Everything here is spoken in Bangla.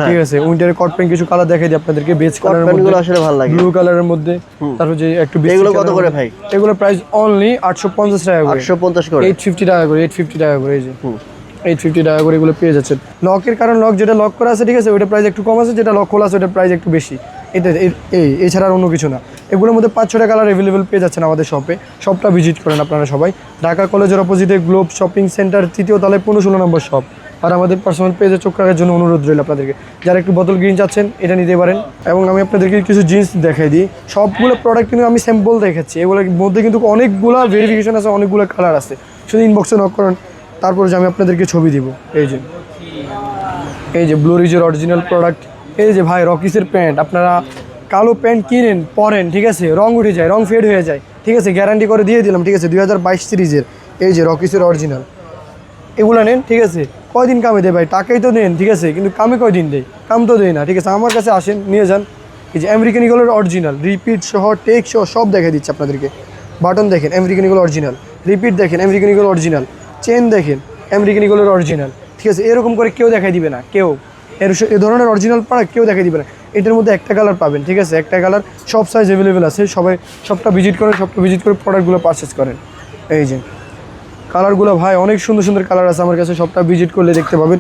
ঠিক আছে উইন্টারের কট প্যান্ট কিছু কালার দেখাই দিই আপনাদেরকে বেজ কালারের মধ্যে প্যান্টগুলো আসলে ভালো লাগে ব্লু কালারের মধ্যে তারপর যে একটু এগুলো কত করে ভাই এগুলো প্রাইস অনলি 850 টাকা করে 850 করে 850 টাকা করে 850 টাকা করে এই যে 850 টাকা করে এগুলো পেয়ে যাচ্ছেন লকের কারণ লক যেটা লক করা আছে ঠিক আছে ওইটা প্রাইস একটু কম আছে যেটা লক খোলা আছে ওইটা প্রাইস একটু বেশি এটা এছাড়া আর অন্য কিছু না এগুলোর মধ্যে 5-6টা কালার অ্যাভেলেবেল পেয়ে যাচ্ছেন আমাদের শপে শপটা ভিজিট করেন আপনারা সবাই ঢাকা কলেজের অপোজিটে গ্লোব শপিং সেন্টার 3য় তলায় 15-16 নম্বর শপ আর আমাদের পার্সোনাল পেজে চোখ রাখার জন্য অনুরোধ রইল আপনাদেরকে যারা একটু বোতল গ্রিন চাচ্ছেন এটা নিতে পারেন এবং আমি আপনাদেরকে কিছু জিন্স দেখাই দিই সবগুলো প্রোডাক্ট কিন্তু আমি স্যাম্পল দেখাচ্ছি এগুলোর মধ্যে কিন্তু অনেকগুলো ভেরিফিকেশন আছে অনেকগুলো কালার আছে শুধু ইনবক্সে নক করেন তারপর যে আমি আপনাদেরকে ছবি দিব এই যে ব্লু রিজের অরিজিনাল প্রোডাক্ট এই যে ভাই রকিসের প্যান্ট আপনারা কালো প্যান্ট কিনেন পরেন ঠিক আছে রং উঠে যায় রং ফেড হয়ে যায় ঠিক আছে গ্যারান্টি করে দিয়ে দিলাম ঠিক আছে 2022 সিরিজের এই যে রকিসের অরিজিনাল এগুলো নেন ঠিক আছে কয়দিন কামে দেয় ভাই টাকাই তো নেন ঠিক আছে কিন্তু কামে কয়দিন দেয় কাম তো দেয় না ঠিক আছে আমার কাছে আসেন নিয়ে যান এই যে আমেরিকান ইগলের অরিজিনাল রিপিট সহ টেক সহ সব দেখা দিচ্ছে আপনাদেরকে বাটন দেখেন আমেরিকান ইগল অরিজিনাল রিপিট দেখেন আমেরিকান ইগল অরিজিনাল চেন দেখেন আমেরিকান ইগলের অরিজিনাল ঠিক আছে এরকম করে কেউ দেখাই দিবে না কেউ এ ধরনের অরিজিনাল প্রোডাক্ট কেউ দেখাই দিবে না এটার মধ্যে একটা কালার পাবেন ঠিক আছে একটা কালার সব সাইজ অ্যাভেলেবেল আছে সবাই সবটা ভিজিট করেন সবটা ভিজিট করে প্রোডাক্টগুলো পারচেস করেন এই যে কালারগুলো ভাই অনেক সুন্দর সুন্দর কালার আছে আমার কাছে সবটা ভিজিট করলে দেখতে পাবেন